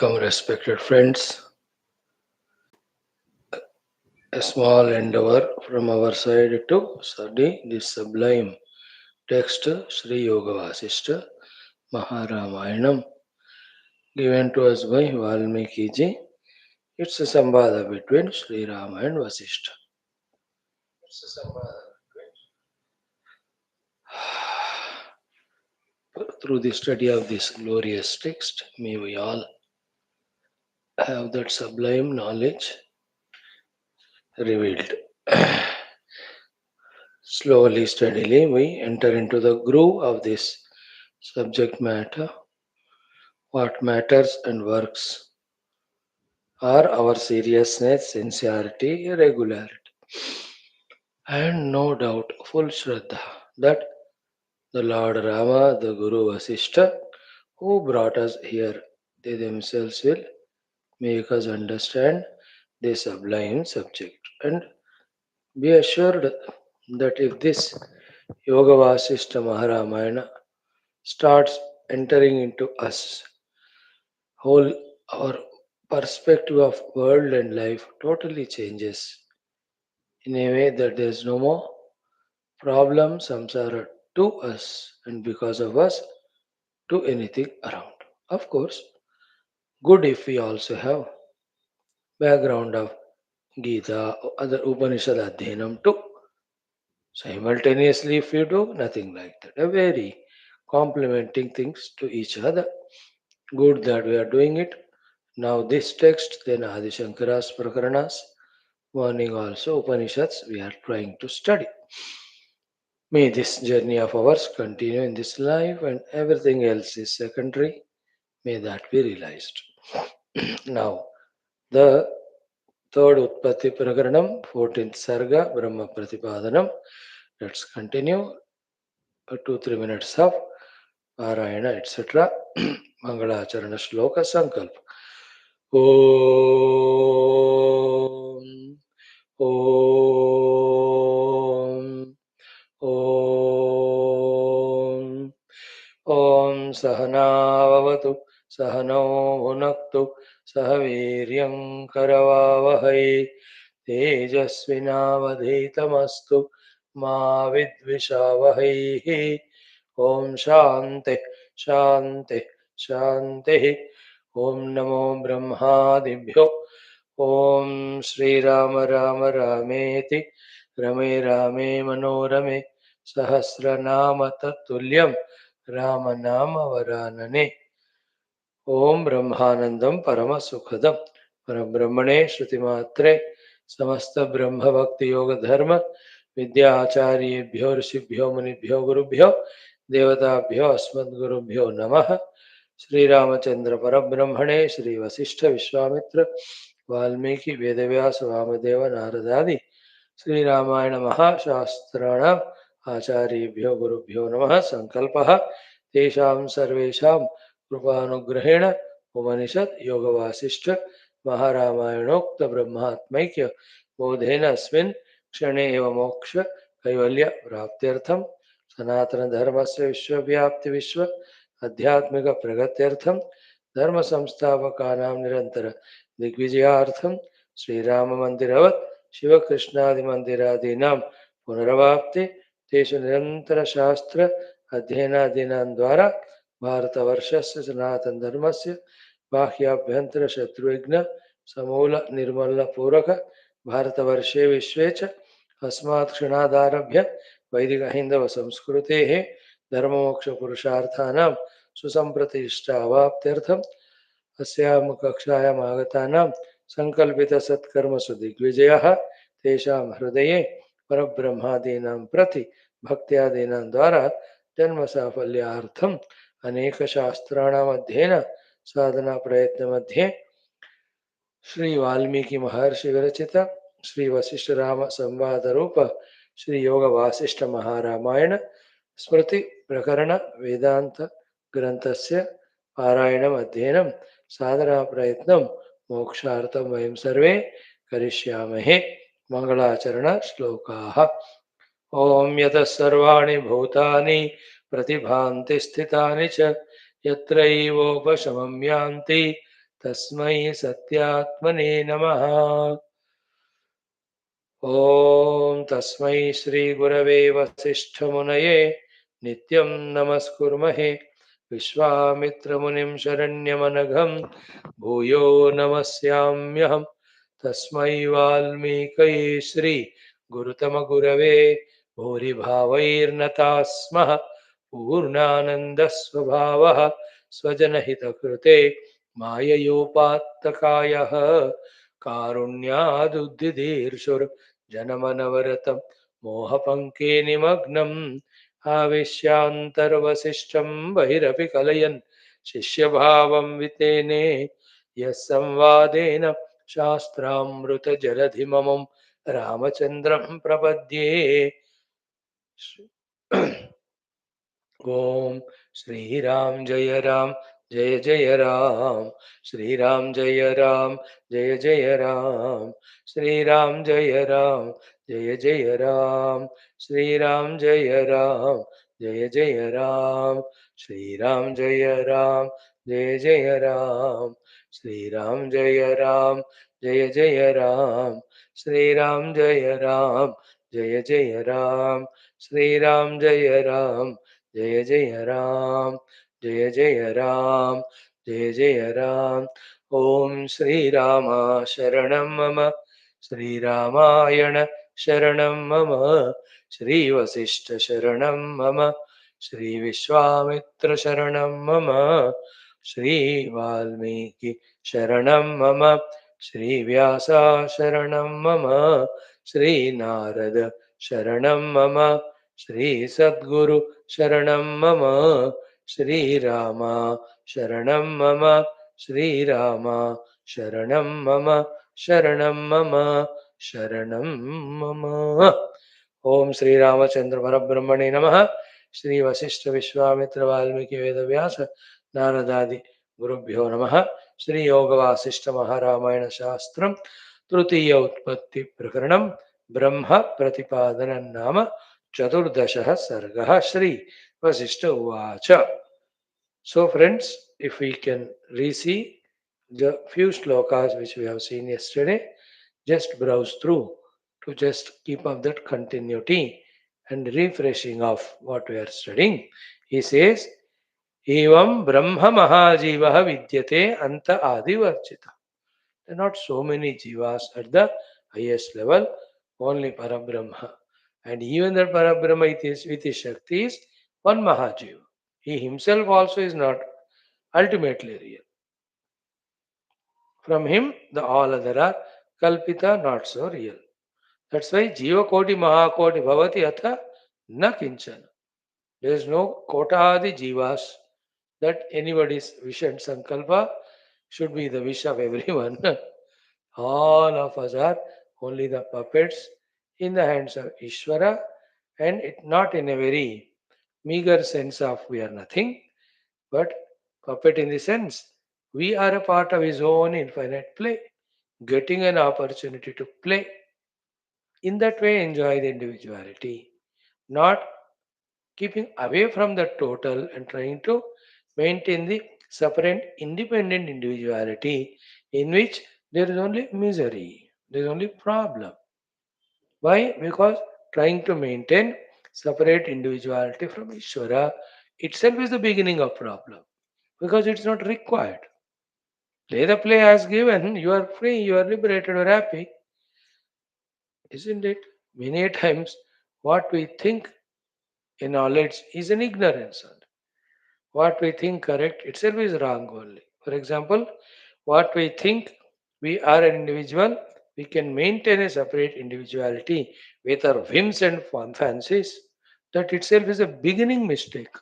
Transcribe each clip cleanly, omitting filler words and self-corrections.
Welcome, respected friends. A small endeavor from our side to study this sublime text, Sri Yoga Vasishtha Maharamayam, given to us by Valmiki ji. It's a samvada between Sri Rama and Vasishtha. Through the study of this glorious text, may we all have that sublime knowledge revealed. Slowly, steadily, we enter into the groove of this subject matter. What matters and works are our seriousness, sincerity, regularity, and no doubt full Shraddha that the Lord Rama, the Guru Vasishtha, who brought us here, they themselves will make us understand this sublime subject. And be assured that if this Yoga Vasishtha Maharamayana starts entering into us, whole our perspective of world and life totally changes in a way that there is no more problem samsara to us and because of us to anything around. Of course, good if we also have background of Gita or other Upanishad Adhyanam too. Simultaneously, if you do nothing like that, a very complementing things to each other. Good that we are doing it. Now this text, then Adi Shankara's Prakaranas, morning also Upanishads we are trying to study. May this journey of ours continue in this life and everything else is secondary. May that be realized. Now, the third Utpatthi Prakaranam, 14th Sarga, Brahma Pratipadanam. Let's continue. 2-3 minutes of Parayana, etc. Mangalacharana Shloka Sankalpa. Om Om Om Om Sahanavavatu Sahano Bhunaktu Sahaviryam Karavavahai Tejasvinavadhitamastu Ma Vidvishavahai Om Shanti Shanti Shanti Om Namo Brahmadibhyo Om Shri Rama Rama Rameti Rame Rame Manorame Sahasranama Tatulyam Ramanama Varanane Om Brahmanandam Paramasukadam Parabrahmane Shrutimatre Samasta Brahma Bhakti Yoga Dharma Vidya Acharyebhyo Rishibhyo Munibhyo Gurubhyo Devatabhyo Asmad Gurubhyo Namaha Sri Ramachandra Parabrahmane Sri Vasishtha Vishwamitra Valmiki Vedavyasa Vamadeva Naradadi Sri Ramayana Maha Shastranam Acharyebhyo Gurubhyo Namaha Sankalpaha Tesham Sarvesham Kripanugraheణ Upanishad Yoga Vasishtha Maharamayanokt Brahmatmaikya Bodhena Asmin Kshane Eva Moksha Kaivalya Praptyartham Sanatana Dharmasya Vishwavyapti Vishwa Adhyatmika Pragatyartham Dharma Samsthapakanam Nirantara Digvijayartham Sri Rama Mandiravat Shiva Krishnadi Mandiradinam Punaravapti Teshu Nirantara Shastra Adhyanadinam Dwara भारतवर्षस्य सनातन धर्मस्य बाह्याभ्यंतर शत्रुघ्न समूल निर्मल पूरक भारतवर्षे विश्वे च अस्मात् क्षणादारभ्य वैदिक हिंदव संस्कृतेः धर्ममोक्ष पुरुषार्थानां सुसंप्रतिष्ठा अवाप्त्यर्थम् अस्यां कक्षायाम् आगतानां संकल्पित सत्कर्मसु दिग्विजयः तेषां हृदये परब्रह्मादीनां प्रति भक्त्यादीनां द्वारा जन्म साफल्यार्थम् अनेक शास्त्राणाम अध्ययन साधना प्रयत्न मध्ये श्री वाल्मीकि महर्षि विरचित श्री वशिष्ठ राम संवाद रूप श्री योग वासिष्ठ महारामायण स्मृति प्रकरण वेदांत ग्रंथस्य पारायणम अध्ययनम साधना प्रयत्नम मोक्षार्थम वयं सर्वे करिष्यामहे मंगलाचरण श्लोकाः ओम यतः सर्वाणि भूतानि प्रतिभान्ति स्थितानि च यत्रैवोपशमं यान्ति तस्मै सत्यात्मने नमः। ॐ तस्मै श्रीगुरवे वसिष्ठमुनये नित्यं नमस्कुर्महे। विश्वामित्रमुनिं शरण्यमनघं भूयो नमस्याम्यहम्। तस्मै वाल्मीकये श्रीगुरुतमगुरवे भूरिभावैर्नताः स्मः। पूर्णानन्दस्वभावः स्वजनहितकृते माययोपात्तकायः कारुण्यादुद्धिदीर्षुर्जनमनवरतं मोहपङ्के निमग्नम् आविश्यान्तर्वसिष्ठं बहिरपि कलयन् शिष्यभावं वितेने। यः संवादेन शास्त्रामृतजलधिममुं रामचन्द्रं प्रपद्ये। ओम श्रीराम जय राम जय जय राम। श्रीराम जय राम जय जय राम। श्रीराम जय राम जय जय राम। श्रीराम जय राम जय जय राम। श्रीराम जय राम जय जय राम। श्रीराम जय राम जय जय राम। श्रीराम जय राम जय जय राम। श्रीराम जय राम जय जय राम जय जय राम जय जय राम। ओम श्री राम शरणं मम। श्रीरामायण शरणं मम। श्री वशिष्ठ शरणं मम। श्री विश्वामित्र शरणं मम। श्री वाल्मीकि शरणं मम। श्री व्यास शरणं मम। श्री नारद शरणं मम। श्री सद्गुरु शरणं मम। श्रीराम शरणं मम। श्रीराम शरणं मम। शरणं मम। शरणं मम। ओम श्री रामचंद्र परब्रह्मणे नमः। श्री वशिष्ठ विश्वामित्र वाल्मीकि वेद व्यास नारदादि गुरुभ्यो नमः। श्री योग वासिष्ठ महारामायण शास्त्रम तृतीय उत्पत्ति प्रकरणम ब्रह्म प्रतिपादन नाम चतुर्दशः सर्गः। श्री वशिष्ठ उवाच। So friends, if we can re-see the few slokas which we have seen yesterday, just browse through to just keep up that continuity and refreshing of what we are studying. He says, Evam Brahma Mahajivaha Vidyate Anta Adivarchita. There are not so many jivas at the highest level, only Parabrahma. And even that Parabrahma with his Shakti is one Mahajiva. He himself also is not ultimately real. From him, the all other are Kalpita, not so real. That's why Jiva Koti Mahakoti Bhavati Atha Na Kinchana. There is no Kotadi Jivas that anybody's wish and Sankalpa should be the wish of everyone. All of us are only the puppets in the hands of Ishvara, and it not in a very meager sense of we are nothing, but puppet in the sense we are a part of his own infinite play, getting an opportunity to play. In that way, enjoy the individuality, not keeping away from the total and trying to maintain the separate independent individuality in which there is only misery, there is only problem. Why? Because trying to maintain separate individuality from Ishvara itself is the beginning of problem because it's not required. Play the play as given, you are free, you are liberated, you are happy, isn't it? Many a times what we think a knowledge is an ignorance. What we think correct itself is wrong only. For example, what we think we are an individual, we can maintain a separate individuality with our whims and fancies. That itself is a beginning mistake.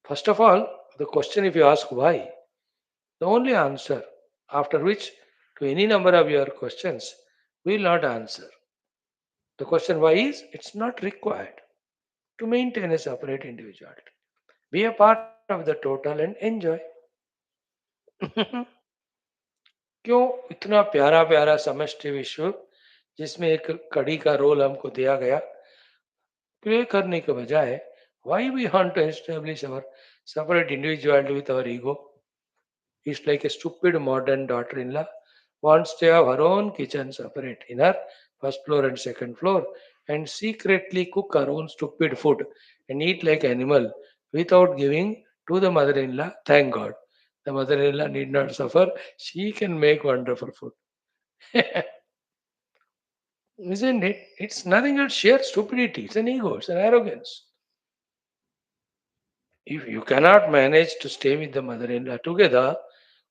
First of all, the question if you ask why, the only answer after which to any number of your questions we will not answer. The question why is it's not required to maintain a separate individuality. Be a part of the total and enjoy. क्यों इतना प्यारा प्यारा समष्टि विश्व जिसमें एक कड़ी का रोल हमको दिया गया प्ले करने के बजाय why we want to establish our separate individuality with our ego? It's like a stupid modern daughter-in-law wants to have her own kitchen separate in her first floor and second floor and secretly cook her own stupid food and eat like animal without giving to the mother-in-law. Thank God. The mother-in-law need not suffer. She can make wonderful food. Isn't it? It's nothing but sheer stupidity. It's an ego. It's an arrogance. If you cannot manage to stay with the mother-in-law together,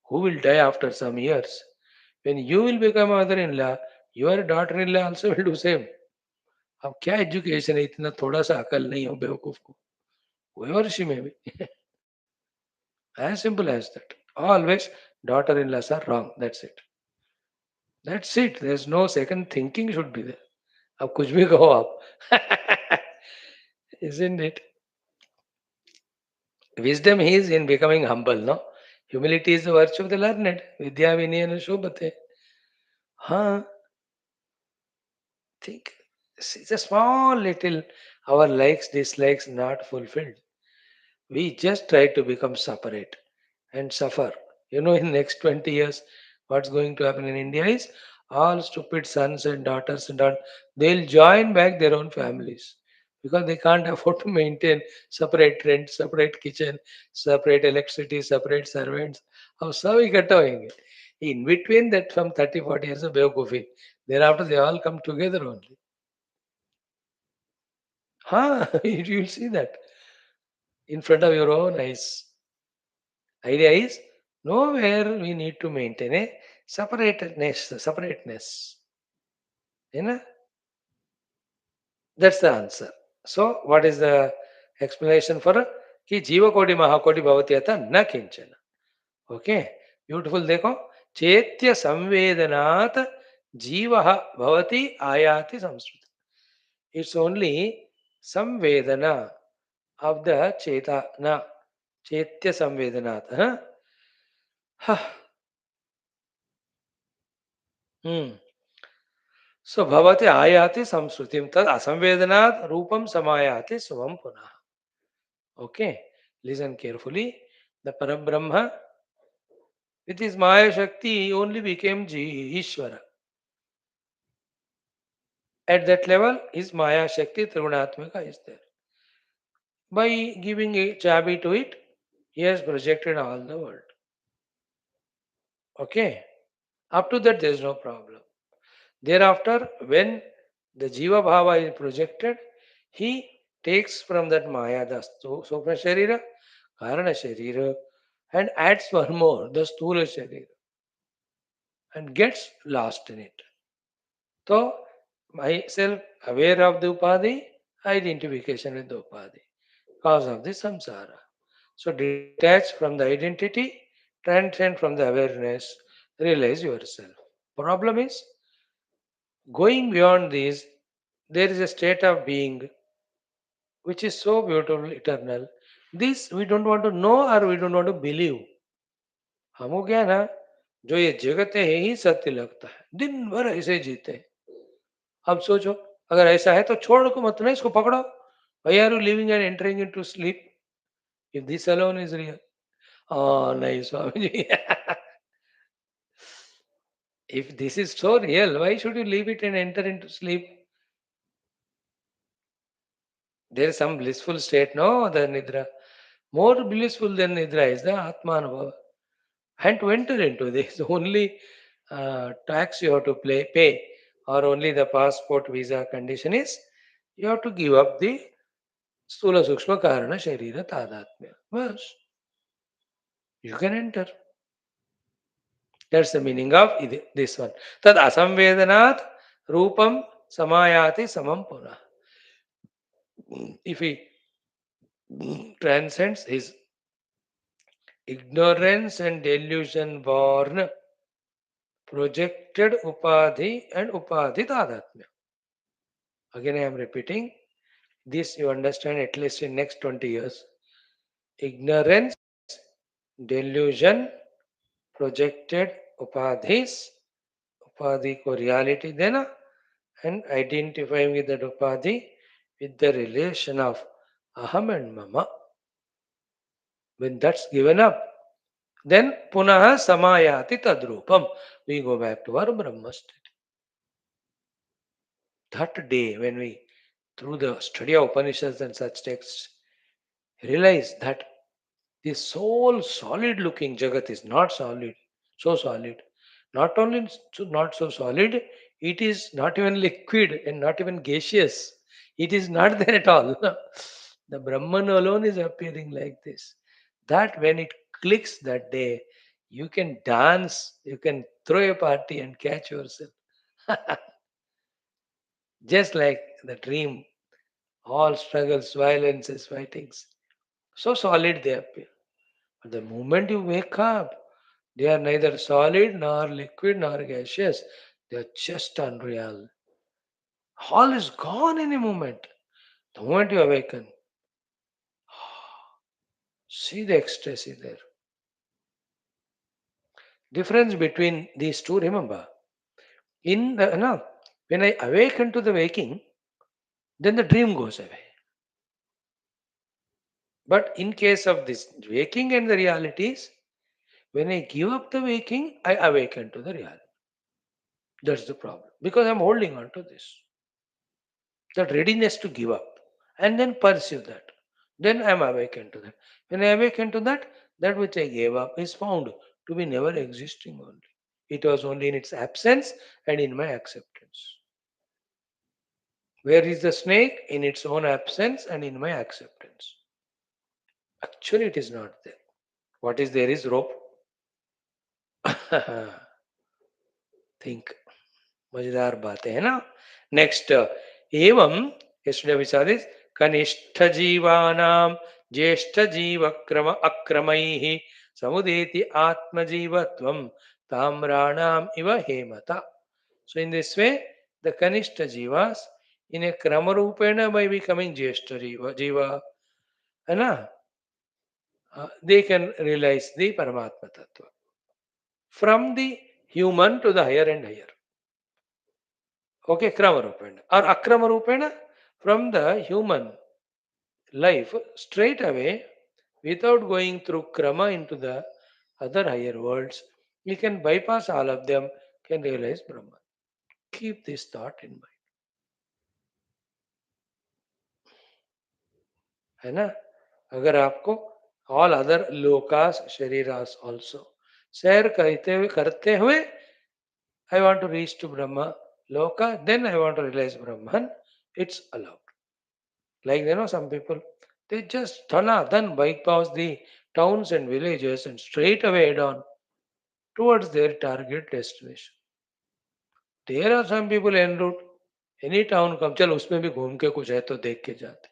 who will die after some years? When you will become mother-in-law, your daughter-in-law also will do same. अब क्या education है इतना थोड़ा सा अकल नहीं हो बेवकूफ को whoever she may be. As simple as that. Always daughter-in-laws are wrong. That's it. That's it. There's no second thinking should be there. अब कुछ भी कहो आप. Isn't it? Wisdom is in becoming humble, no? Humility is the virtue of the learned. Vidya vinayana shobhate. Huh? Think. It's a small little our likes, dislikes not fulfilled. We just try to become separate and suffer. In next 20 years, what's going to happen in India is all stupid sons and daughters and all, they'll join back their own families because they can't afford to maintain separate rent, separate kitchen, separate electricity, separate servants. अब सब इकट्ठा होंगे. In between that, from 30, 40 years of बेवकूफी, thereafter they all come together only. You'll see that in front of your own eyes. Idea is nowhere we need to maintain a separateness. You know, that's the answer. So, what is the explanation for कि जीव कोटि महाकोटि भवति अतः न किंचन. Okay, beautiful. देखो, चेत्य संवेदनात् जीवः भवति आयाति Sanskrit. It's only samvedana of the chetana. Chetya samvedanat. Huh? Hmm. So bhavati ayati samsrutim tad asamvedanat rupam samayati svam punah. Okay, listen carefully. The Parabrahma with his Maya Shakti only became Ishvara. At that level, his Maya Shakti Trivunatmaka is there. By giving a chabi to it, he has projected all the world. Okay, up to that there is no problem. Thereafter, when the Jiva Bhava is projected, he takes from that Maya the Sopra Sharira, Karana Sharira, and adds one more, the Stula Sharira, and gets lost in it. So, myself aware of the Upadhi, identification with the Upadhi, cause of the samsara. So, detach from the identity, transcend from the awareness, realize yourself. Problem is, going beyond this, there is a state of being which is so beautiful, eternal. This we don't want to know or we don't want to believe. हमको क्या है ना, जो ये जगत है यही सत्य लगता है, दिन भर ऐसे जीते हैं. अब सोचो, अगर ऐसा है तो छोड़ को मत ना, इसको पकड़ो. Why are you living and entering into sleep if this alone is real? नहीं Swami ji. If this is so real, why should you leave it and enter into sleep? There is some blissful state, no, the Nidra. More blissful than Nidra is the Atmanubhava. And to enter into this, only tax you have to pay, or only the passport visa condition is you have to give up the Stula Sukshma Karana Sharira Tadatmya. Bas, you can enter. That's the meaning of this one. Tad asamvedanat rupam samayati samam punah. If he transcends his ignorance and delusion born projected upadhi and upadhi tadatmya. Again I am repeating, this you understand at least in next 20 years. Ignorance, delusion, projected upadhis, upadhi ko reality dena, and identifying with that upadhi with the relation of aham and mama. When that's given up, Then punaha samayati tadrupam. We go back to our Brahma state. That day when we, through the study of Upanishads and such texts, realize that this whole solid looking Jagat is not solid, so solid. Not only not so solid, it is not even liquid and not even gaseous. It is not there at all. The Brahman alone is appearing like this. That when it clicks that day, you can dance, you can throw a party and catch yourself. Just like the dream, all struggles, violences, fightings. So solid they appear. But the moment you wake up, they are neither solid nor liquid nor gaseous. They are just unreal. All is gone in a moment. The moment you awaken, see the ecstasy there. Difference between these two, remember. In the no, when I awaken to the waking, then the dream goes away. But in case of this waking and the realities, when I give up the waking, I awaken to the reality. That's the problem. Because I'm holding on to this. That readiness to give up and then pursue that. Then I am awakened to that. When I awaken to that, that which I gave up is found to be never existing only. It was only in its absence and in my acceptance. Where is the snake? In its own absence and in my acceptance. Actually, it is not there. What is there is rope. Think. मजेदार बातें है ना. Next एवं yesterday we saw this कनिष्ठ जीवानां ज्येष्ठ जीव क्रम अक्रमैः समुदेति आत्मजीवत्वं ताम्राणाम इव हेमता. So in this way the kanishta jivas in a krama rupena by becoming jyeshta jiva है ना, they can realize the Paramatma Tattva from the human to the higher and higher. Okay, Krama Rupena. Or Akrama Rupena from the human life straight away without going through Krama into the other higher worlds. We can bypass all of them, can realize Brahman. Keep this thought in mind. है ना. अगर आपको all other lokas shariras also सैर करते हुए I want to reach to Brahma Loka, then I want to realize Brahman, it's allowed. Like some people, they just then bypass the towns and villages and straight away head on towards their target destination. There are some people en route, any town come, चल उसमें भी घूम के कुछ है तो देख के जाते.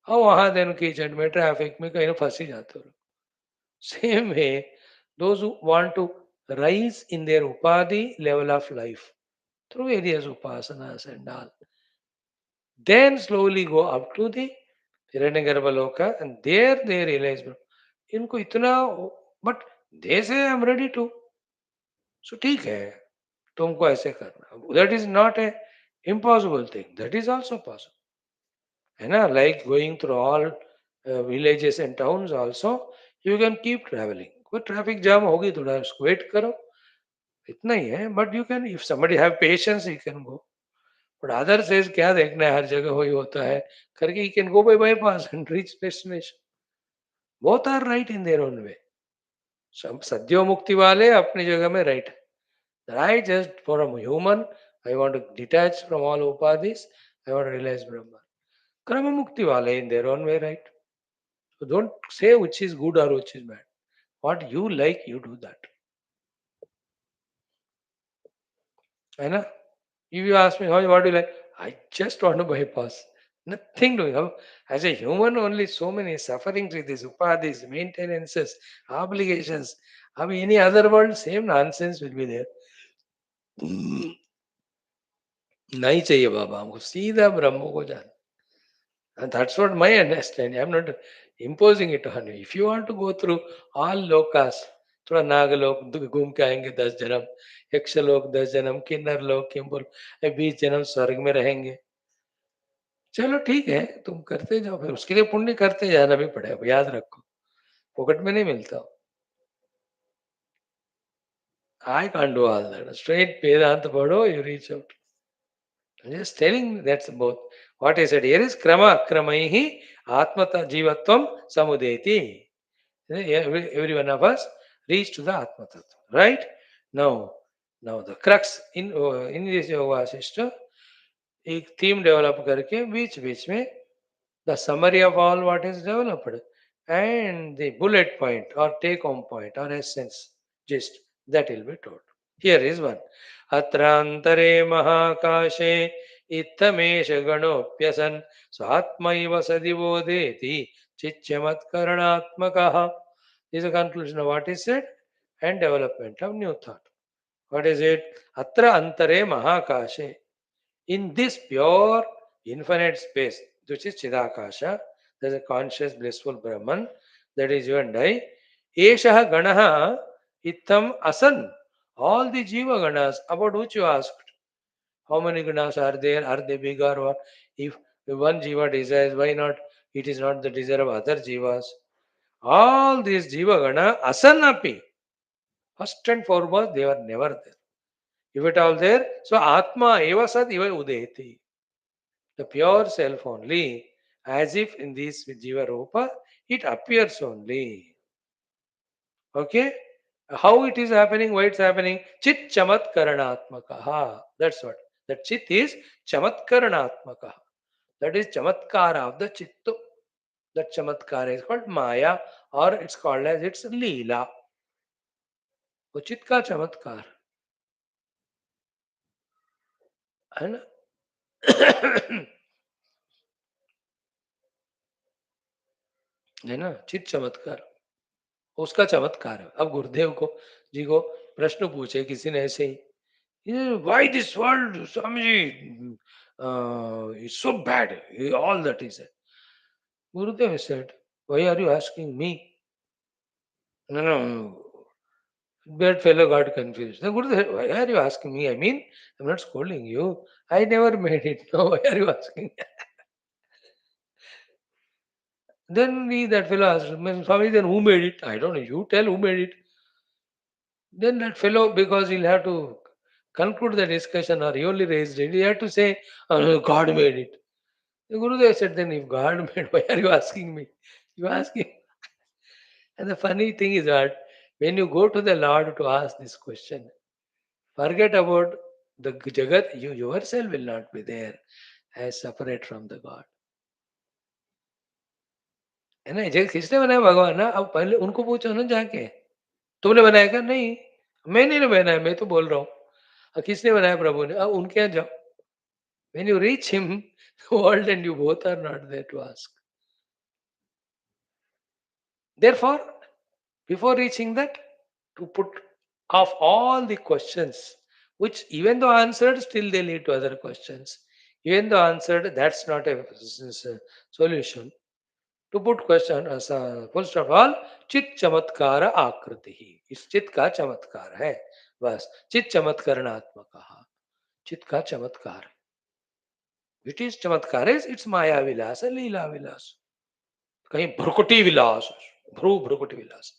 और वहां दिन कीचड़ में ट्रैफिक में कहीं फंस ही जाते हो. Same way, those who want to rise in their upadhi level of life through various upasanas and all, then slowly go up to the Hiranyagarbha Loka and there they realize, इनको इतना, but they say I'm ready to. So ठीक है, तुमको ऐसे करना. That is not a impossible thing. That is also possible. है ना, like going through all villages and towns also, you can keep traveling. कोई traffic jam होगी थोड़ा उसको wait करो, इतना ही है. But you can, if somebody have patience, he can go. But other says क्या देखना है, हर जगह वही होता है करके, he can go by bypass and reach destination. Both are right in their own way. सब सद्यो मुक्ति वाले अपनी जगह में right. I just for a human, I want to detach from all upadhis. I want to realize Brahman. Karma mukti wale in their own way, right? So don't say which is good or which is bad. What you like, you do that. है ना? If you ask me, what do you like? I just want to bypass. Nothing doing. As a human, only so many sufferings with these upadhis, maintenances, obligations. Any other world, same nonsense will be there. नहीं चाहिए बाबा हमको, सीधा ब्रह्म को जाना. And that's what my understanding. I'm not imposing it on you. If you want to go through all lokas, थोड़ा नागलोक घूम के आएंगे 10 जन्म, यक्षलोक 10 जन्म, किन्नर लोक किम्पुर 20 जन्म स्वर्ग में रहेंगे. चलो ठीक है, तुम करते जाओ, फिर उसके लिए पुण्य करते जाना भी पड़ेगा, याद रखो. फोकट में नहीं मिलता. I can't do all that. Straight Vedanta Pado, you reach out. I'm just telling that's both. What I said here is Krama Kramaihi Atmata Jivatvam Samudeti. Every one of us reach to the Atma Tattva. Right? Now, now the crux in this yoga Vaashishtha, एक theme develop करके बीच में the summary of all what is developed and the bullet point or take home point or essence gist that will be told. Here is one. Atrantare mahakashe ittamesh ganopyasan swatmaiva sadivodeti chichyamat karanatmakaha. This is a conclusion of what is said and development of new thought. What is it? Atra antare mahakashe. In this pure infinite space, which is Chidakasha, there is a conscious blissful Brahman, that is you and I. Eshaha Ganaha Ittam Asan. All the Jiva Ganas about which you asked. How many Ganas are there? Are they big or what? If one Jiva desires, why not? It is not the desire of other Jivas. All these Jiva Gana Asanapi. First and foremost, they were never there. If it all there, so Atma eva sat eva udeti. The pure self only, as if in this Jiva Rupa, it appears only. Okay? How it is happening, why it's happening? Chit chamat karanatmakaha. That's what. That chit is chamat karanatmakaha. That is chamatkara of the chittu. That chamatkara is called Maya or it's called as its Leela. वो चित्त का चमत्कार है ना है ना चित्त चमत्कार उसका चमत्कार है अब गुरुदेव को जी को प्रश्न पूछे किसी ने ऐसे ही why this world Swami ji is so bad all that is Gurudev said why are you asking me no no that fellow got confused then gurudev why are you asking me I mean I'm not scolding you I never made it no why are you asking then that fellow asked Swami then who made it I don't know you tell who made it. Then that fellow, because he'll have to conclude the discussion or he only raised it, he had to say, "Oh, no, God made it." The Gurudev said, then if God made, why are you asking me? You ask him. And the funny thing is that when you go to the Lord to ask this question, forget about the Jagat, you yourself will not be there as separate from the God. है ना जैसे किसने बनाया भगवान ना अब पहले उनको पूछो ना जाके तुमने बनाया क्या नहीं मैंने नहीं बनाया मैं तो बोल रहा हूँ किसने बनाया प्रभु ने अब उनके यहाँ जाओ when you reach him, the world and you both are not there to ask. Therefore, before reaching that, to put off all the questions, which even though answered, still they lead to other questions. Even though answered, that's not a solution. To put question as a first of all, चित चमत्कार आकृति ही इस चित का चमत्कार है बस चित चमत्करणात्मक चित का चमत्कार इट इज चमत्कार इज इट्स माया विलास लीला विलास कहीं भ्रुकुटी विलास भ्रुकुटी विलास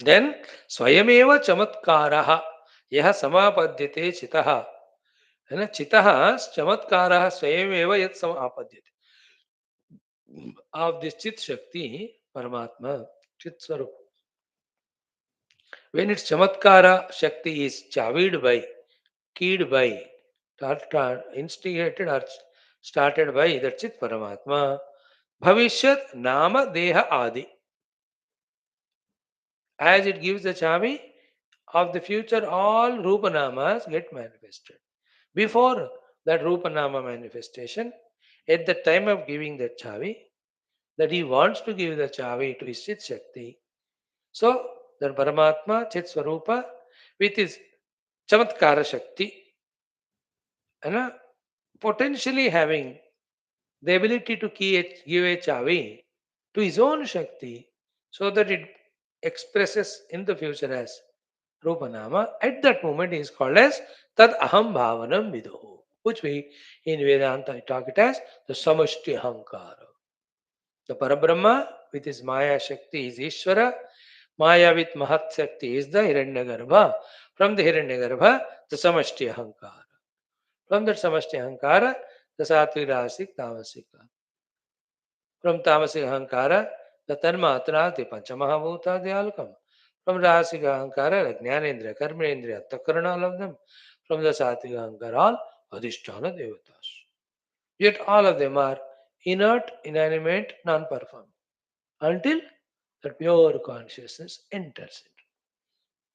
देन स्वयमेव चमत्कारः यह समापद्यते चितः है ना चितः चमत्कारः स्वयमेव यत् समापद्यते of this chit shakti paramatma chit swarup when its chamatkara shakti is chavid by keyed by instigated or started by the chit paramatma bhavishyat nama deha adi as it gives the chavi of the future all rupanamas get manifested before that rupanama manifestation at the time of giving the chavi that he wants to give the chavi to his chit shakti so that paramatma chit swarupa with his chamatkara shakti and potentially having the ability to give a chavi to his own Shakti so that it expresses in the future as Rupanama. At that moment, he is called as Tad Aham Bhavanam Viduhu, which we in Vedanta talk it as the Samashti Ahankara. The Parabrahma with his Maya Shakti is Ishvara. Maya with Mahat Shakti is the Hiranyagarbha. From the Hiranyagarbha, the Samashti Ahankara. From that Samashti Ahankara, the Sattvic, Rajasic, Tamasic. From Tamasic Ahankara, the Tanmatra, the Panchamahabhuta, the Alkam. From Rajasic Ahankara, the Jnanendra, Karmendra, Takarana, all of them. From the Sattvic Ahankara, all Adhisthana Devatas. Yet all of them are inert, inanimate, non-performing until that pure consciousness enters it.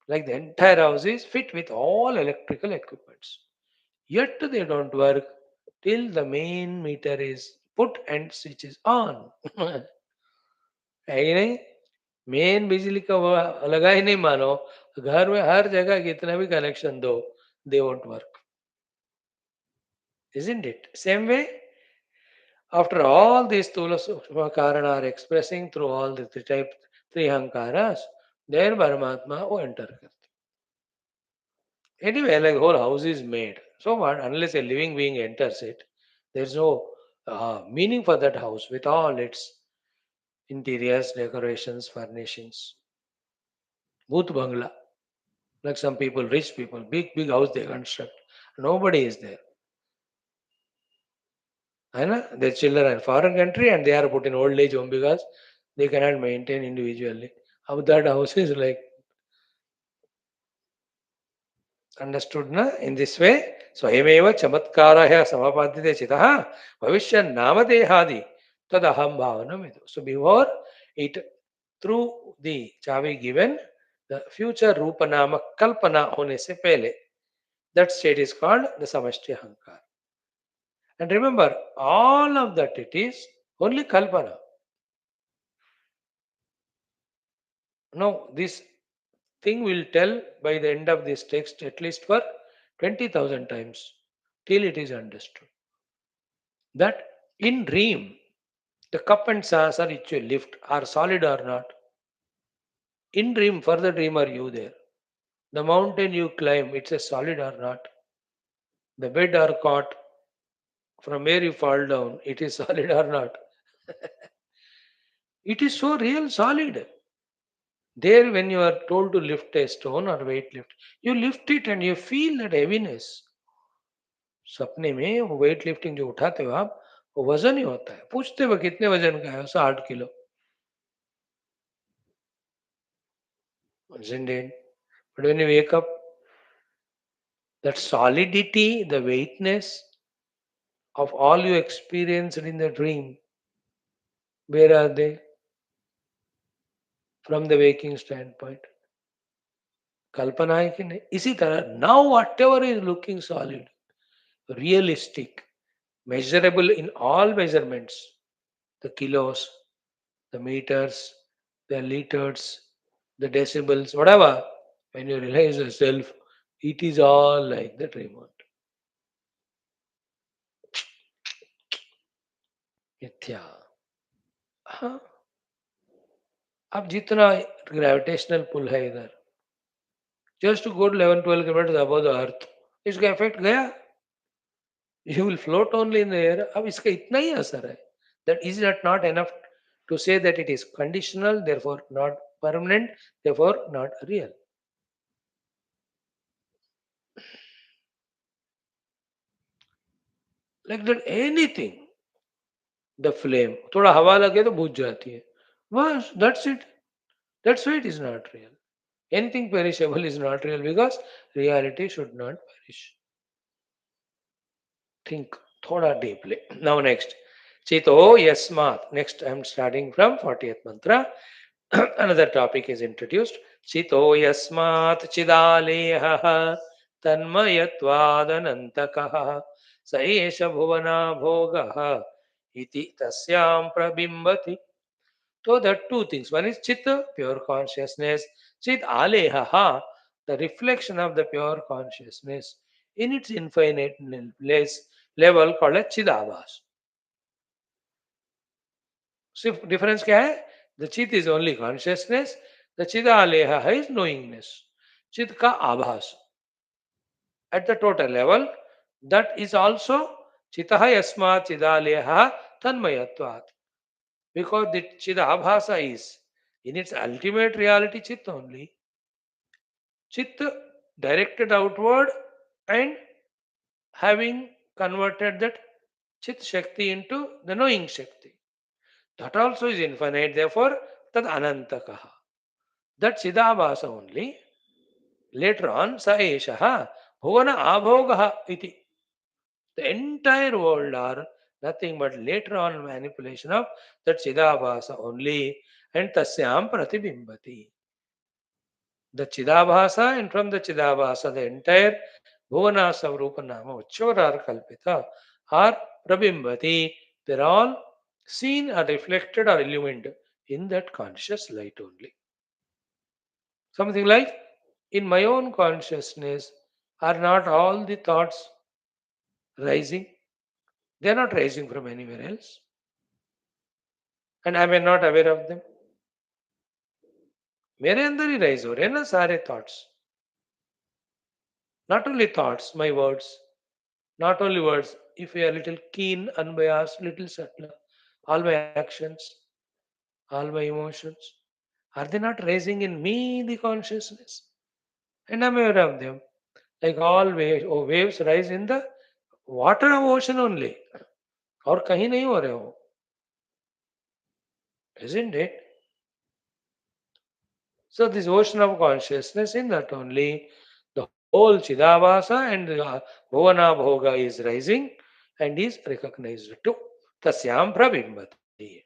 Like the entire house is fit with all electrical equipments. Yet they don't work till the main meter is put and switch is on. है ही नहीं main बिजली का वो लगा ही नहीं मानो घर में हर जगह कितना भी कनेक्शन दो they won't work isn't it same way after all these Stula Sukshma Karana are expressing through all the three Hankaras, then Paramatma will enter. Anyway, like whole house is made. So what? Unless a living being enters it, there's no meaning for that house with all its interiors, decorations, furnishings. Bhoot Bangla. Like some people, rich people, big house they construct. Nobody is there. Their children are in foreign country and they are put in old age home because they cannot maintain individually. How that house is like understood na in this way. So Hemeva Chamatkaraya Samapadite Chitaha Bhavishya Namadehadi Tadaham Bhavanam. So before it through the chavi given, the future Rupanama Kalpana hone se pehle. That state is called the Samashti Hankar. And remember, all of that it is only Kalpana. Now, this thing will tell by the end of this text at least for 20,000 times till it is understood. That in dream, the cup and saucer which you lift are solid or not. In dream, for the dream are you there. The mountain you climb, it's a solid or not. The bed or cot from where you fall down, it is solid or not. It is so real solid. There, when you are told to lift a stone or weight lift, you lift it and you feel that heaviness. सपने में वो weight lifting जो उठाते हो आप वो वजन ही होता है पूछते हो कितने वजन का है 60 kilo isn't it? But when you wake up, that solidity, the weightness of all you experienced in the dream, where are they from the waking standpoint? कल्पना है कि नहीं इसी तरह now whatever is looking solid, realistic, measurable in all measurements, the kilos, the meters, the liters, the decibels, whatever, when you realize yourself, it is all like the dream world. मिथ्या हाँ अब जितना gravitational pull है इधर just to go 11-12 kilometre above the earth इसका effect गया you will float only in the air अब इसका इतना ही असर है that is not enough to say that it is conditional therefore not permanent therefore not real like that anything the flame थोड़ा हवा लगे तो बुझ जाती है बस that's it that's why it is not real anything perishable is not real because reality should not perish. Think thoda deeply. Now next. Chito yasmat. Next I am starting from 40th mantra. Another topic is introduced. Chito yasmat chidaleha tanmayatvadanantakaha saesha bhuvana bhogaha iti tasyam prabimbati. So there are two things. One is chitta, pure consciousness. Chit aleha, the reflection of the pure consciousness in its infinite place level called as chidabhas. So difference क्या है? The chit is only consciousness. The chidaleha is knowingness. Chit ka abhas. At the total level, that is also chitaha yasma chidaleha tanmayatvat. because the Chidabhasa is in its ultimate reality Chit only. Chit directed outward and having converted that Chit Shakti into the knowing Shakti. That also is infinite, therefore, Tad Anantakaha. That Chidabhasa only. Later on, Sa Eshaha Bhuvana Abhogaha iti. The entire world are nothing but later on manipulation of that Chidabhasa only and Tasyam Pratibimbati. The Chidabhasa and from the Chidabhasa the entire Bhuvanasa Rupa Nama whichever are Kalpita are Prabimbati. They're all seen or reflected or illumined in that conscious light only. Something like in my own consciousness are not all the thoughts rising? They are not rising from anywhere else. And am I not aware of them? मेरे अंदर ही rise हो रहे हैं ना सारे thoughts. Not only thoughts, my words, not only words. If we are little keen, unbiased, little subtler, all my actions, all my emotions, are they not raising in me the consciousness? And I'm aware of them. Like all waves rise in the water of ocean only. और कहीं नहीं हो रहे हो. Isn't it? So this ocean of consciousness in that only the whole Chidabhasa and Bhuvana Bhoga is rising and is recognized too. Tasyam Prabimbati.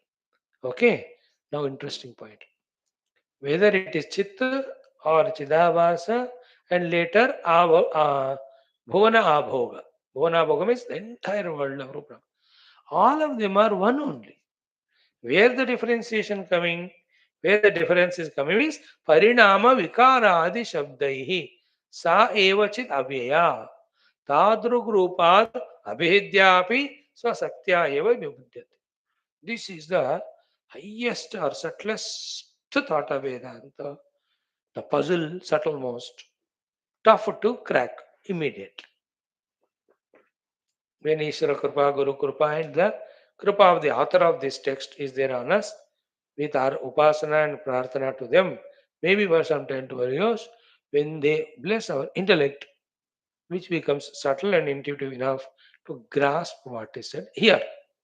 Okay. Now interesting point. Whether it is Chit or Chidabhasa and later Bhuvana Abhoga. Bhuvana Abhoga means the entire world of Rupa. All of them are one only. Where the differentiation coming, where the difference is coming means parinama vikaradi shabdaihi sa evachit avyaya tadrug abhidyapi swasakya eva vibuddhyate. This is the highest or subtlest thought of Vedanta, the puzzle subtlemost, tough to crack immediately. When Ishvara Kripa, Guru Kripa and the Kripa of the author of this text is there on us, with our upasana and prarthana to them, maybe for some time to years, when they bless our intellect, which becomes subtle and intuitive enough to grasp what is said here,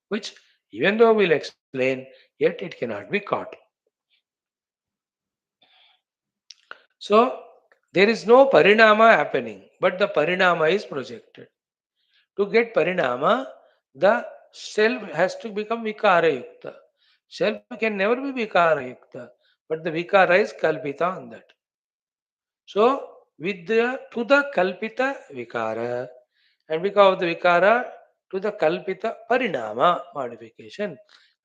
which even though we'll explain, yet it cannot be caught. So there is no parinama happening, but the parinama is projected. To get parinama, the self has to become vikara yukta. Self can never be vikara yukta, but the vikara is kalpita on that. So, with the to the kalpita vikara, and because of the vikara to the kalpita parinama modification,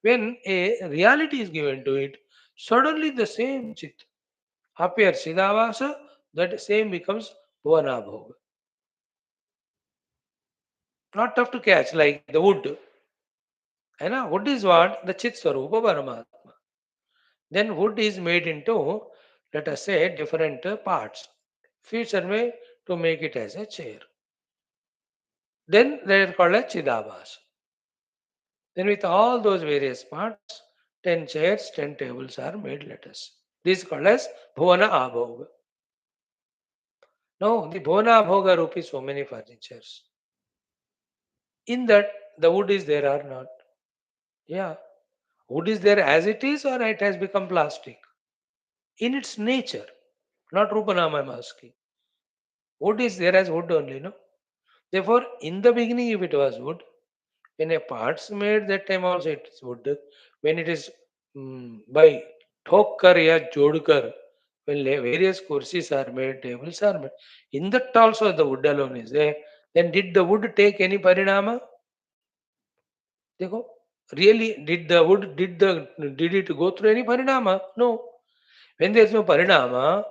when a reality is given to it, suddenly the same chit appears Siddhavasa, that same becomes Bhuvanabhoga. Not tough to catch like the wood. And wood is what? The Chit Swarupa Paramatma. Then wood is made into, let us say, different parts. Future way to make it as a chair. Then they are called as Chidabhas. Then with all those various parts, 10 chairs, 10 tables are made, let us. This is called as Bhuvana Abhoga. Now, the Bhuvana Abhoga Rupi is so many furnitures. In that, the wood is there or not? Yeah. Wood is there as it is or it has become plastic? In its nature, not Rupanama I'm asking. Wood is there as wood only, no? Therefore, in the beginning, if it was wood, when a parts made, that time also it is wood. When it is by Thokkar ya Jodkar, when various kursis are made, tables are made, in that also the wood alone is there. Then did the wood take any parinama? Dekho, really, did it go through any parinama? No. When there is no parinama,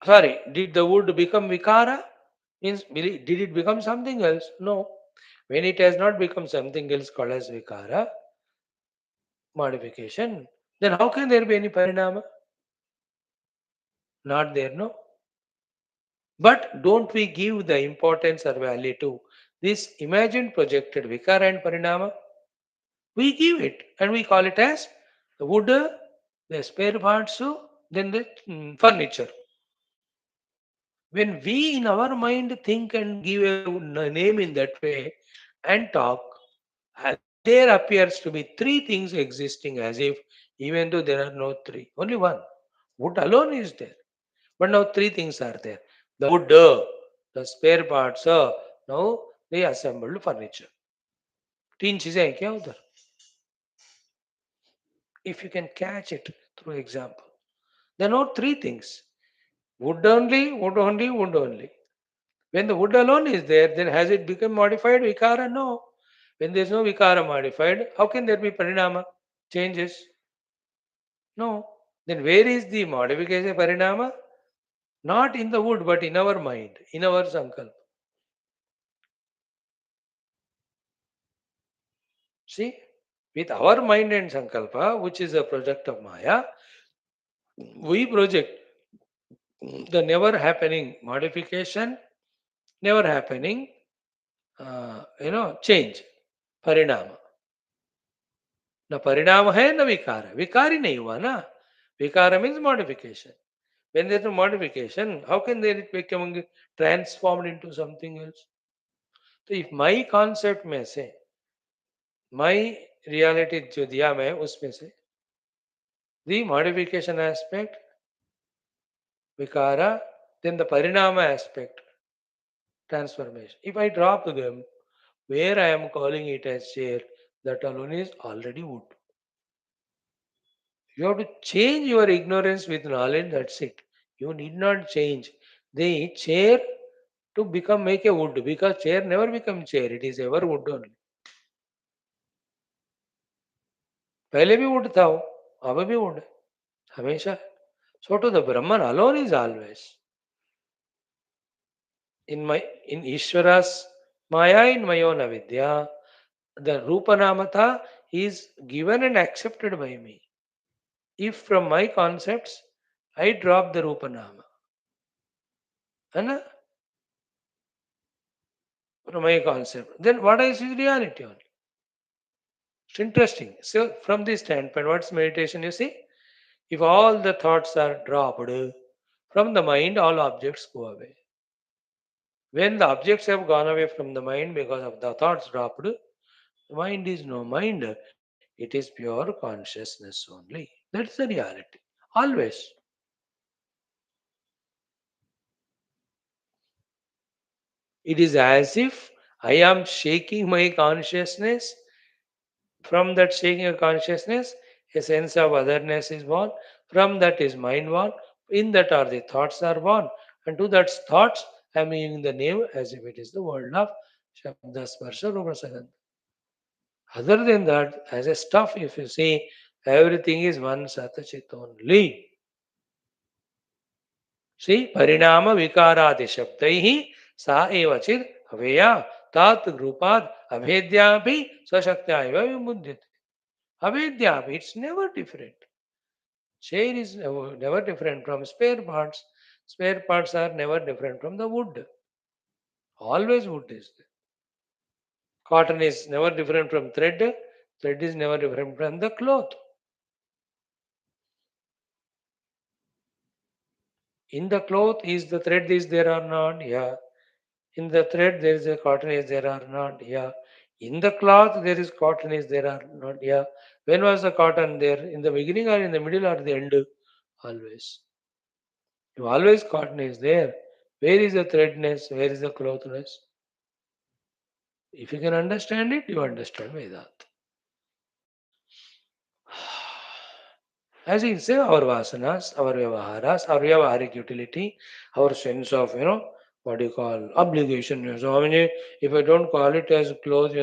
sorry, did the wood become vikara? Means did it become something else? No. When it has not become something else called as vikara, modification, then how can there be any parinama? Not there, no. But don't we give the importance or value to this imagined projected vikara and parinama? We give it and we call it as the wood, the spare parts, then the furniture. When we in our mind think and give a name in that way and talk, there appears to be three things existing as if even though there are no three, only one. Wood alone is there. But now three things are there. The wood, the spare parts, now the assembled furniture. तीन चीजें हैं क्या उधर? If you can catch it through example. There are not three things. Wood only, wood only, wood only. When the wood alone is there, then has it become modified vikara? No. When there is no vikara modified, how can there be parinama? Changes? No. Then where is the modification parinama? Not in the wood, but in our mind, in our sankalpa. See, with our mind and sankalpa, which is a project of Maya, we project the never happening modification, never happening, change, parinama. न परिणाम है न विकार है विकार ही नहीं हुआ ना विकार means modification when there is no modification how can there it become transformed into something else तो if my concept में से my reality जो दिया मैं उसमें से the modification aspect vikara then the parinama aspect transformation if I drop them where I am calling it as chair that alone is already wood. You have to change your ignorance with knowledge, that's it. You need not change the chair to become make a wood because chair never become chair, it is ever wood only. पहले भी wood था वो, अब भी wood है, हमेशा. So to the Brahman alone is always. In Ishvara's Maya in Mayona Vidya, the Rupa Namata is given and accepted by me. If from my concepts I drop the Rupa Nama, from my concept, then what is reality only? It's interesting. So, from this standpoint, what's meditation? You see, if all the thoughts are dropped from the mind, all objects go away. When the objects have gone away from the mind because of the thoughts dropped, the mind is no mind. It is pure consciousness only. That's the reality. Always. It is as if I am shaking my consciousness. From that shaking of consciousness, a sense of otherness is born. From that is mind born. In that are the thoughts are born. And to that thoughts, I am giving the name as if it is the world of Shabda Sparsha Rupa Sagandha. Other than that, as a stuff, if you see, everything is one Satachit only. See, Parinama Vikaradi Shabdaihi Sa Evachid Aveya Tat Grupad Abhedyapi Sashakta Eva Vimudyate. Avidya, it's never different. Chair is never different from spare parts. Spare parts are never different from the wood. Always wood is there. Cotton is never different from thread. Thread is never different from the cloth. In the cloth, is the thread is there or not? Yeah. In the thread, there is a cotton is there or not? Yeah. In the cloth, there is cotton is there or not? Yeah. When was the cotton there? In the beginning or in the middle or the end? Always. If always cotton is there, where is the threadness? Where is the clothness? If you can understand it, you understand Vedanta. As in say our vasanas, our vyavaharas, our vyavaharic utility, our sense of, what do you call, obligation. So, I mean, if I don't call it as clothes,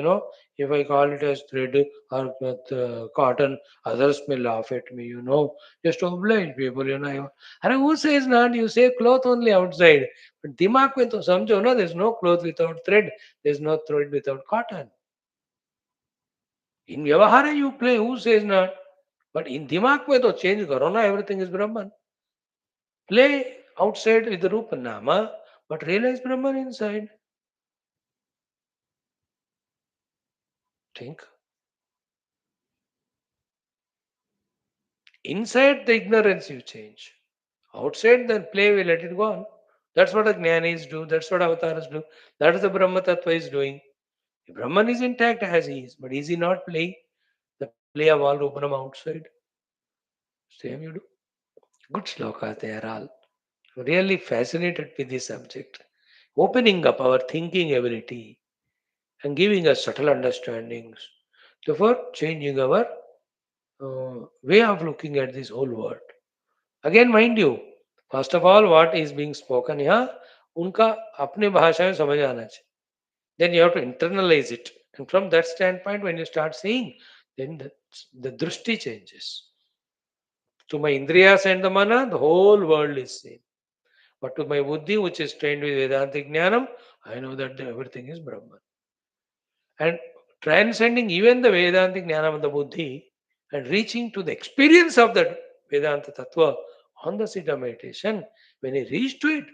if I call it as thread or cotton, others may laugh at me, just to oblige people, And who says not? You say cloth only outside. But दिमाग में तो समझो ना, there's no cloth without thread, there's no thread without cotton. In Vyavahara you play, who says not? But in दिमाग में तो change करो ना, everything is Brahman. Play outside with the Rupa Nama, but realize Brahman inside. Think. Inside the ignorance you change. Outside the play we let it go on. That's what the jnanis do. That's what avatars do. That is the Brahma Tattva is doing. The Brahman is intact as he is, but is he not playing the play of all Rupanam outside? Same you do. Good slokas they are all. Really fascinated with this subject. Opening up our thinking ability and giving us subtle understandings. Therefore, changing our way of looking at this whole world. Again, mind you, first of all, what is being spoken यहाँ उनका अपने भाषा में समझ आना चाहिए. Then you have to internalize it. And from that standpoint, when you start seeing, then the drushti changes. To my indriyas and the mana, the whole world is same. But to my buddhi, which is trained with Vedantic Jnanam, I know that everything is Brahman. And transcending even the Vedantic Jnanam of the buddhi and reaching to the experience of that Vedanta Tattva on the seat of meditation, when he reached to it,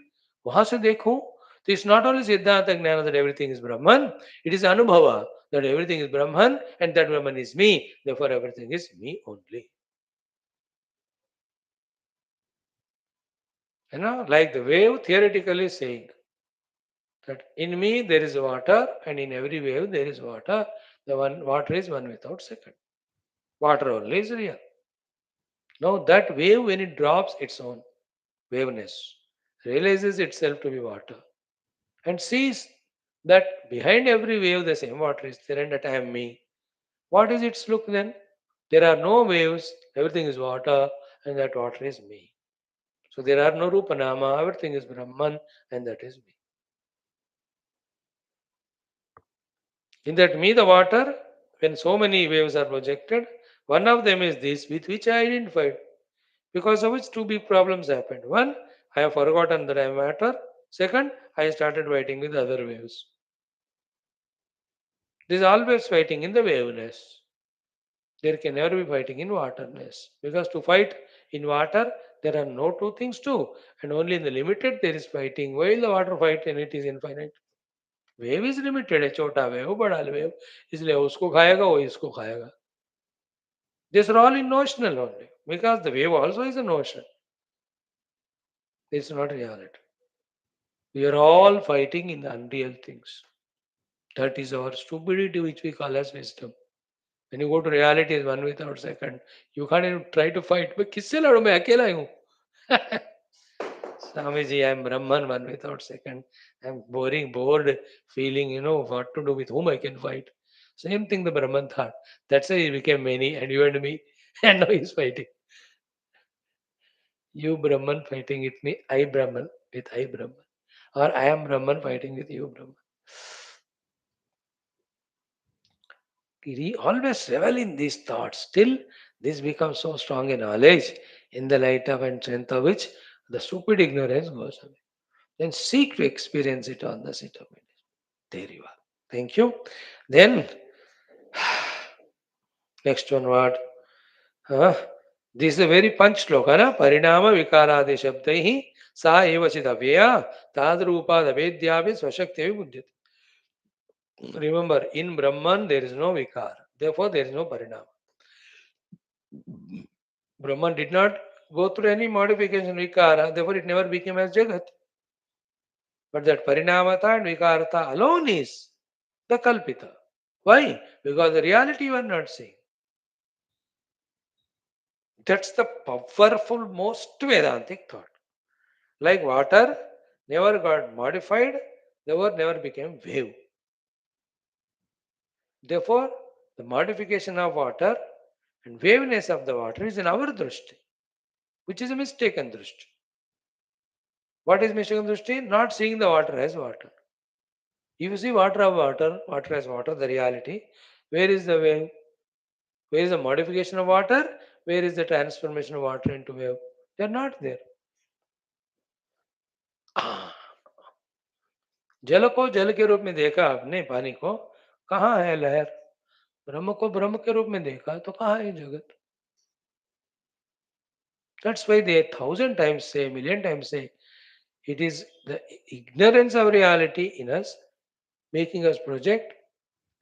वहां से देखूं तो it's not only Siddhanta Jnana that everything is Brahman, it is Anubhava that everything is Brahman and that Brahman is me, therefore everything is me only. You know, like the wave theoretically saying that in me there is water and in every wave there is water. The one water is one without second. Water only is real. Now that wave when it drops its own waveness, realizes itself to be water and sees that behind every wave the same water is there and that I am me. What is its look then? There are no waves, everything is water and that water is me. So there are no Rupanama, everything is Brahman and that is me. In that me, the water, when so many waves are projected, one of them is this with which I identified. Because of which two big problems happened. One, I have forgotten that I am matter. Second, I started fighting with other waves. There is always fighting in the waveness. There can never be fighting in waterness. Because to fight in water, there are no two things too. And only in the limited there is fighting. While the water fight and it is infinite. Wave is limited है छोटा wave बड़ा wave इसलिए उसको खाएगा वो इसको खाएगा this are all in notional only because the wave also is a notion it's not reality we are all fighting in the unreal things that is our stupidity which we call as wisdom when you go to reality is one without second you can't even try to fight मैं किससे लड़ूं मैं अकेला ही हूं Swamiji, I am Brahman, one without second. I am bored, feeling, what to do with whom I can fight. Same thing the Brahman thought. That's why he became many, and you and me, and now he's fighting. You Brahman fighting with me, I Brahman with I Brahman. Or I am Brahman fighting with you Brahman. We always revel in these thoughts. Till this becomes so strong a knowledge in the light of and strength of which the stupid ignorance goes away. Then seek to experience it on the seat of meditation. There you are. Thank you. Then, next one what? Huh? This is a very punch sloka, na? Parinama vikaradi shabdaihi sa eva chidavya tadrupa davedyavi swashakti buddhit. Remember, in Brahman there is no vikar. Therefore, there is no parinama. Brahman did not go through any modification vikara. Therefore, it never became as Jagat. But that parinamata and vikarata alone is the kalpita. Why? Because the reality you are not seeing. That's the powerful, most Vedantic thought. Like water never got modified, therefore never became wave. Therefore, the modification of water and waveness of the water is in our drishti, which is a mistaken drishti. What is mistaken drishti? Not seeing the water as water. If you see water as water, the reality, where is the wave? Where is the modification of water? Where is the transformation of water into wave? They are not there. जल को जल के रूप में देखा आपने पानी को कहाँ है लहर ब्रह्म को ब्रह्म के रूप में देखा तो कहाँ है जगत that's why they 1,000 times say million times say it is the ignorance of reality in us making us project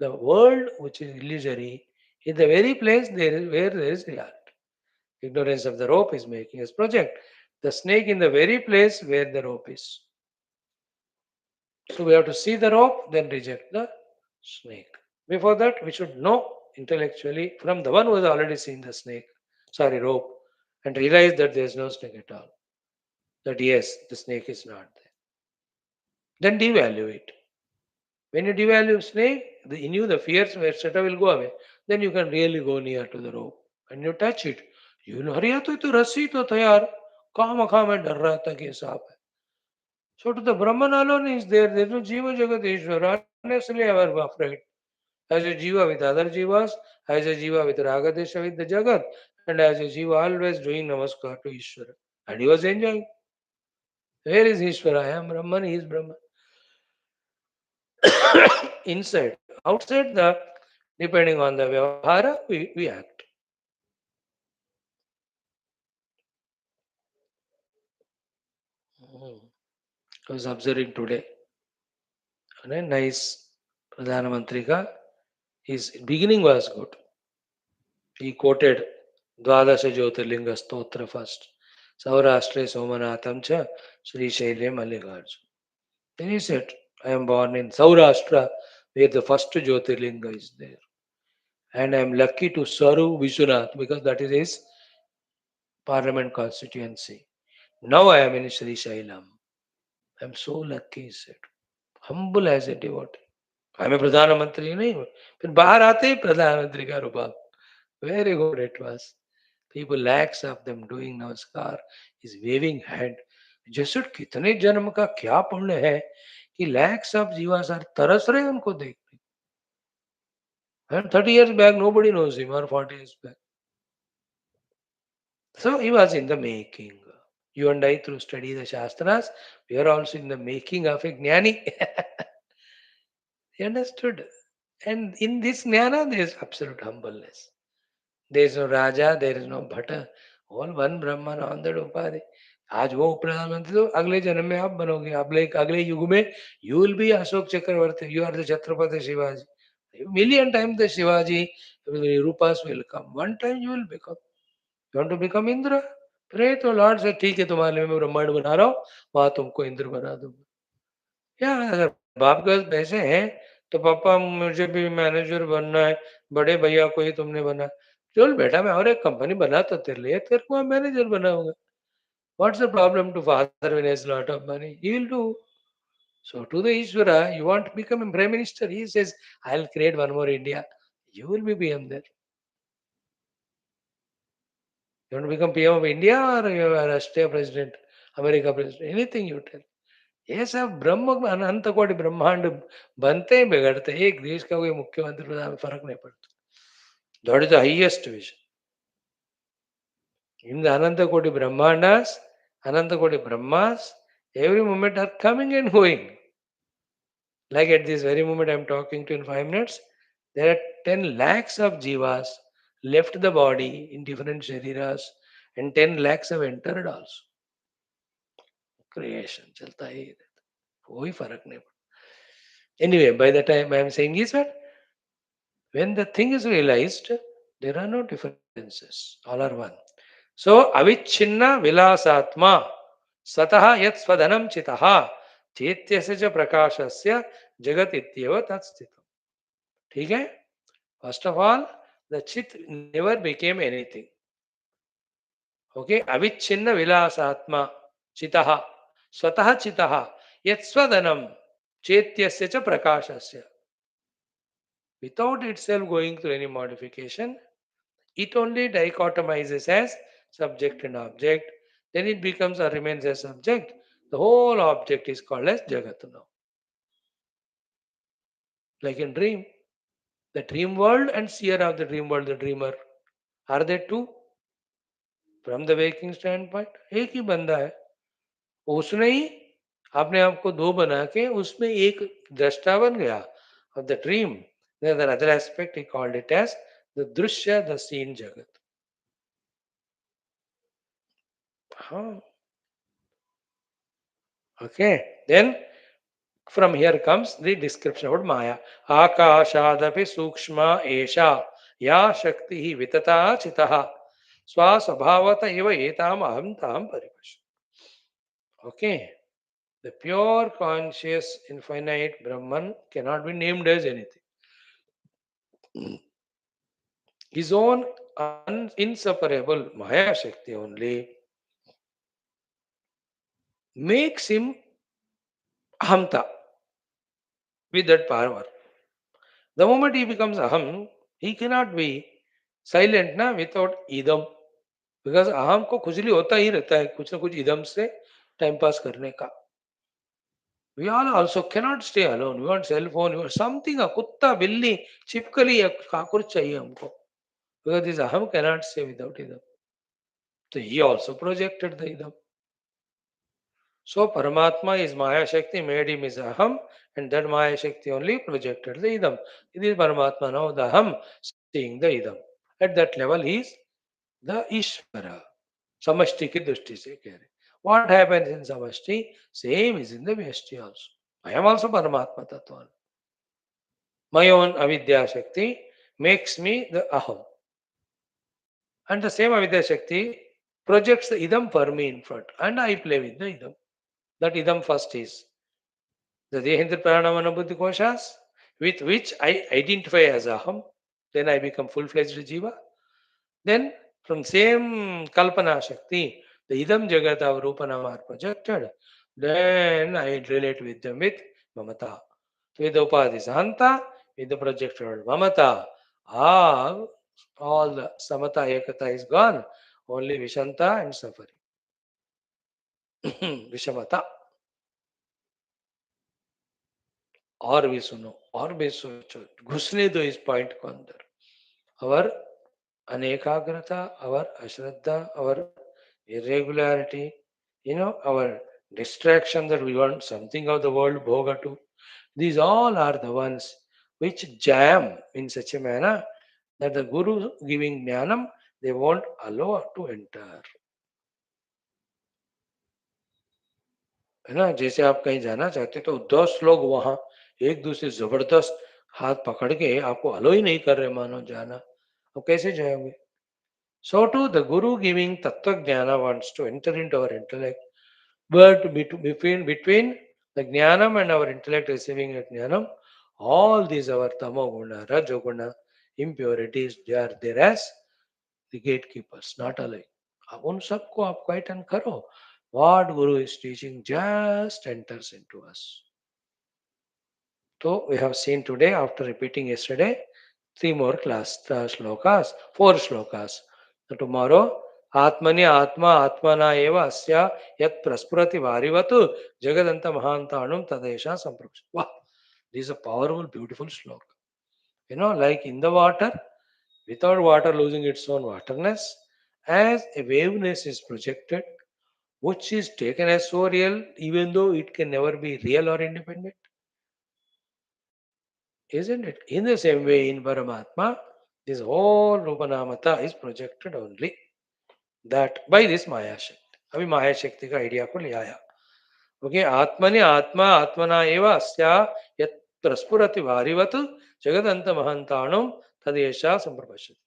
the world which is illusory in the very place there is where there is reality Ignorance of the rope is making us project the snake in the very place where the rope is. So we have to see the rope, then reject the snake. Before that, we should know intellectually from the one who has already seen the snake, rope, and realize that there is no snake at all. That yes, the snake is not there. Then devalue it. When you devalue snake, in you the fears where etc. will go away. Then you can really go near to the rope and you touch it. You will हरिया तो रस्सी तो था यार कहाँ मखा मैं डर रहा था कि सांप है. So to the Brahman alone is there. There is no Jiva Jagat Ishvara. Honestly, I was afraid. As a Jiva with other Jivas, as a Jiva with Ragadesha with the Jagat, and as a Jiva always doing Namaskar to Ishvara. And he was enjoying. Where is Ishvara? I am Brahman, he is Brahman. Inside. Outside the, depending on the Vyavahara, we act. I was observing today. And a nice Pradhana Mantri ka, his beginning was good. He quoted Dvadasha Jyotirlinga Stotra first. Saurashtre Somanatham cha Sri Shaile Mallikarjuna. Then he said, I am born in Saurashtra where the first Jyotirlinga is there. And I am lucky to serve Vishwanath because that is his parliament constituency. Now I am in Sri Shailam. I am so lucky, he said. Humble as a devotee. हमें प्रधानमंत्री नहीं हुए फिर बाहर आते ही प्रधानमंत्री का रूप very good it was. People lakhs of them doing namaskar, is waving hand. जैसे कितने जन्म का क्या पुण्य है कि lakhs of जीवास are तरस रहे उनको देखने. And 30 years back nobody knows him or 40 years back. So he was in the making. You and I through study the Shastras, we are also in the making of a Jnani. He understood. And in this Jnana there is absolute humbleness. There is no Raja, there is no Bhatta. All one Brahman on that Upadhi. आज वो प्रधानमंत्री तो अगले जन्म में आप बनोगे अगले अगले युग में you will be Ashok Chakravarti you are the Chhatrapati Shivaji million time the Shivaji रूपास will come one time you will become you want to become Indra pray to lord से ठीक है तुम्हारे लिए मैं ब्रह्मांड बना रहा हूँ वहां तुमको इंद्र बना दूंगा या अगर बाप के पास पैसे हैं तो पापा मुझे भी मैनेजर बनना है बड़े भैया को ही तुमने बना चल बेटा मैं और एक कंपनी बनाता तेरे लिए तेरे को मैं मैनेजर बनाऊंगा what's the problem to father when has lot of money he will do so to the Ishvara you want to become a prime minister he says I'll create one more India you will be PM there you want to become PM of India or you are a state president America president anything you tell ये सब ब्रह्म अनंत कोटि ब्रह्मांड बनते हैं बिगड़ते हैं एक देश का कोई मुख्यमंत्री प्रधान फर्क नहीं पड़ता that is the highest vision in the अनंत कोटि ब्रह्मांडास अनंत कोटि Brahma's every moment are coming and going like at this very moment I am talking to you in 5 minutes there are 10 lakhs of jivas left the body in different shariras and 10 lakhs have entered also creation चलता ही रहता कोई फर्क नहीं पड़ता anyway by the time I am saying is that when the thing is realized, there are no differences. All are one. So, avichinna vilasatma sataha yat svadanam chitaha chetyasya cha prakashasya jagat ityeva tat sthitam. ठीक है? First of all, the chit never became anything. Okay? Avichinna vilasatma chitaha swataha chitaha yat svadanam chetyasya cha prakashasya. Without itself going through any modification, it only dichotomizes as subject and object. Then it becomes or remains as subject. The whole object is called as Jagat now. Like in dream, the dream world and seer of the dream world, the dreamer, are they two? From the waking standpoint, एक ही बंदा है. उसने ही अपने आप को दो बना के उसमें एक दृष्टा बन गया of the dream. There's another aspect he called it as the drushya, the seen jagat. Huh. Okay, then from here comes the description about Maya. Akashadapi sukshma esha ya shakti vitata chitaha Swasabhavata eva etam aham tam paripasya. Okay. The pure conscious infinite Brahman cannot be named as anything. His own inseparable Maya Shakti only makes him Ahamta with that power. The moment he becomes Aham, he cannot be silent na without idam. Because Aham को खुजली होता ही रहता है कुछ ना कुछ idam से time pass करने का. We all also cannot stay alone. We want cell phone, we want something, a kutta, billi, chipkali, a kakur chahiye humko. Because this Aham cannot stay without idam. So he also projected the idam. So Paramatma is Maya Shakti, made him is Aham, and that Maya Shakti only projected the idam. It is Paramatma now, the Aham, seeing the idam. At that level, he is the Ishvara. Samashti ki dushti se keh rahe. What happens in Samashti? Same is in the Vyashti also. I am also Paramatma Tattva. My own Avidya Shakti makes me the Aham. And the same Avidya Shakti projects the idam for me in front. And I play with the idam. That idam first is the Dehendra Pranamana Buddhi Koshas, with which I identify as Aham. Then I become full-fledged Jiva. Then from same Kalpana Shakti, the Idam Jagat of Rupanam are projected. Then I relate with them with Mamata. With the Upadhi Sahanta, with the projected Mamata, all the Samata Ekata is gone. Only Vishanta and suffering. Vishamata. और भी सुनो और भी सोचो घुसने दो इस point को अंदर our अनेकाग्रता our अश्रद्धा our irregularity our distraction that we want something of the world bhoga to these all are the ones which jam in such a manner that the guru giving jnanam they won't allow to enter है ना जैसे आप कहीं जाना चाहते तो 10 लोग वहां एक दूसरे जबरदस्त हाथ पकड़ के आपको अलो ही नहीं कर रहे मानो जाना अब कैसे जाओगे so too the guru giving tattva jnana wants to enter into our intellect but between the jnanam and our intellect receiving a jnanam all these our tamo guna rajoguna impurities they are there as the gatekeepers not allowing अब उन सबको आप quieten करो what guru is teaching just enters into us so we have seen today after repeating yesterday three more shlokas four shlokas so tomorrow आत्मनि आत्मा आत्मना एव अस्य यत् प्रस्फुरति वारिवत् जगदन्त महान्ताणुं तदेषा संप्रक्षति wow this is a powerful beautiful sloka like in the water without water losing its own waterness as a waveness is projected which is taken as so real even though it can never be real or independent. Isn't it? In the same way, in Paramatma, this whole Rupanamata is projected only that by this Maya Shakti. अभी माया शक्ति का idea को ले आया okay आत्मनि आत्मा आत्मना एव अस्या यत् प्रस्फुरति वारिवत् जगदन्त महन्ताणुं तदेषा संप्रपश्यति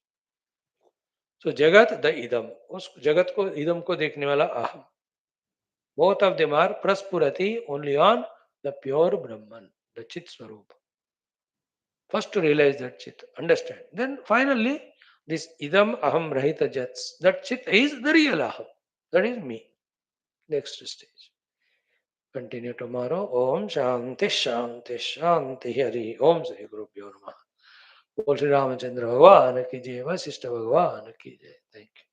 सो जगत द इदम उस जगत को इदम को देखने वाला अहम both of them are praspurati only on the pure Brahman the Chit Swarupa. First to realize that chit, understand. Then finally, this idam aham rahita jats, that chit is the real aham. That is me. Next stage. Continue tomorrow. Om Shanti Shanti Shanti Hari. Om Sri Gurubhyo Namaha. Bol Shri Ramachandra Bhagwan ki jai, Vasishtha Bhagwan ki jai. Thank you.